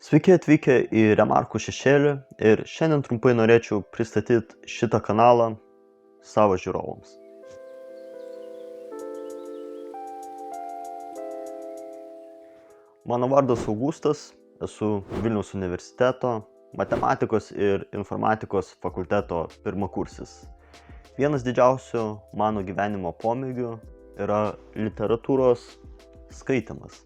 Sveiki atvykę į Remarkų šešėlį ir šiandien trumpai norėčiau pristatyti šitą kanalą savo žiūrovams. Mano vardas Augustas, esu Vilniaus universiteto matematikos ir informatikos fakulteto pirmakursis. Vienas didžiausių mano gyvenimo pomėgių yra literatūros skaitymas.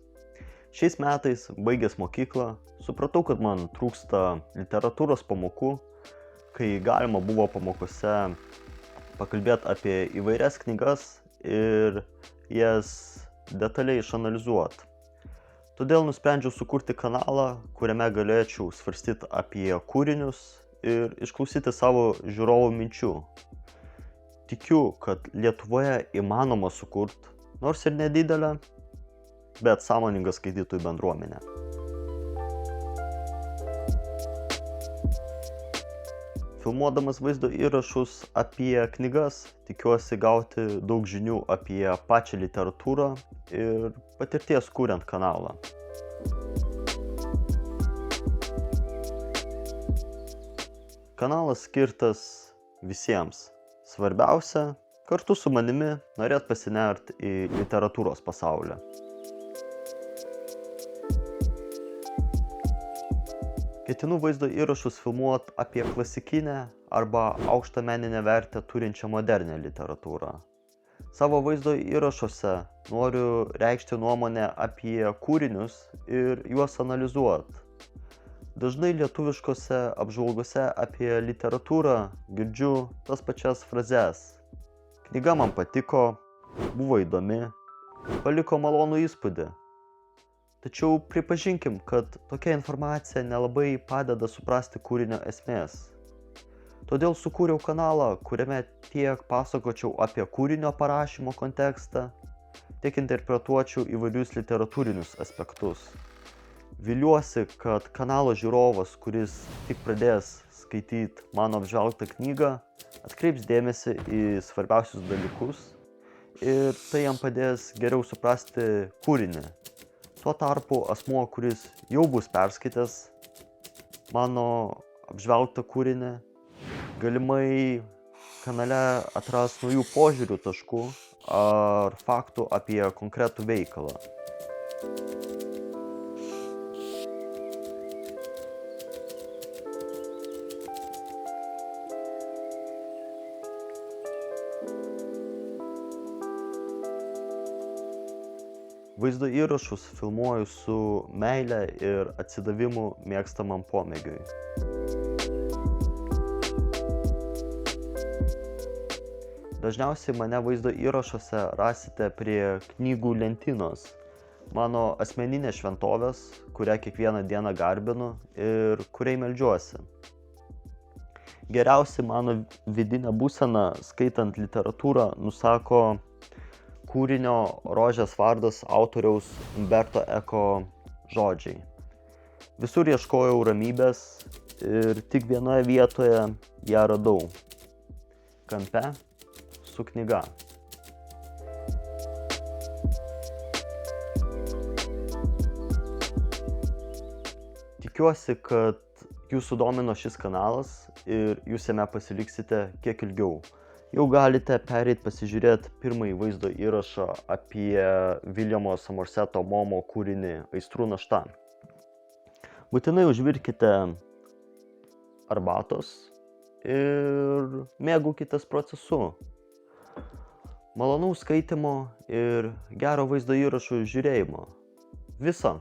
Šiais metais, baigęs mokyklą, supratau, kad man trūksta literatūros pamokų, kai galima buvo pamokose pakalbėti apie įvairias knygas ir jas detaliai išanalizuoti. Todėl nusprendžiau sukurti kanalą, kuriame galėčiau svarstyti apie kūrinius ir išklausyti savo žiūrovų minčių. Tikiu, kad Lietuvoje įmanoma sukurti, nors ir nedidelę, bet sąmoningą skaitytojų bendruomenę. Filmuodamas vaizdo įrašus apie knygas, tikiuosi gauti daug žinių apie pačią literatūrą ir patirties kuriant kanalą. Kanalas skirtas visiems. Svarbiausia, kartu su manimi norėt pasinerti į literatūros pasaulį. Ketinu vaizdo įrašus filmuoti apie klasikinę arba aukštą meninę vertę turinčią modernę literatūrą. Savo vaizdo įrašuose noriu reikšti nuomonę apie kūrinius ir juos analizuoti. Dažnai lietuviškose apžvalgose apie literatūrą girdžiu tas pačias frazes. Knyga man patiko, buvo įdomi, paliko malonų įspūdį. Tačiau pripažinkim, kad tokia informacija nelabai padeda suprasti kūrinio esmės. Todėl sukūriau kanalą, kuriame tiek pasakočiau apie kūrinio parašymo kontekstą, tiek interpretuočiau įvairius literatūrinius aspektus. Viliuosi, kad kanalo žiūrovas, kuris tik pradės skaityti mano apžvelgtą knygą, atkreips dėmesį į svarbiausius dalykus ir tai jam padės geriau suprasti kūrinį. Tuo tarpu asmuo, kuris jau bus perskaitęs mano apžvelgtą kūrinį, galimai kanale atras naujų požiūrių taškų ar faktų apie konkretų veikalą. Vaizdo įrašus filmuoju su meile ir atsidavimu mėgstamam pomėgiui. Dažniausiai mane vaizdo įrašuose rasite prie knygų lentynos, mano asmeninės šventovės, kurią kiekvieną dieną garbinu ir kuriai meldžiuosi. Geriausiai mano vidinę būseną skaitant literatūrą nusako kūrinio Rožės vardas autoriaus Umberto Eko žodžiai. Visur ieškojau ramybės ir tik vienoje vietoje ją radau. Kampe su knyga. Tikiuosi, kad jūsų domino šis kanalas ir jūs jame pasiliksite kiek ilgiau. Jau galite pereiti pasižiūrėti pirmąjį vaizdo įrašą apie Viljamo Somerseto Momo kūrinį Aistrų našta. Būtinai užvirkite arbatos ir mėgaukitės procesu. Malonaus skaitymo ir gero vaizdo įrašų žiūrėjimo. Viso.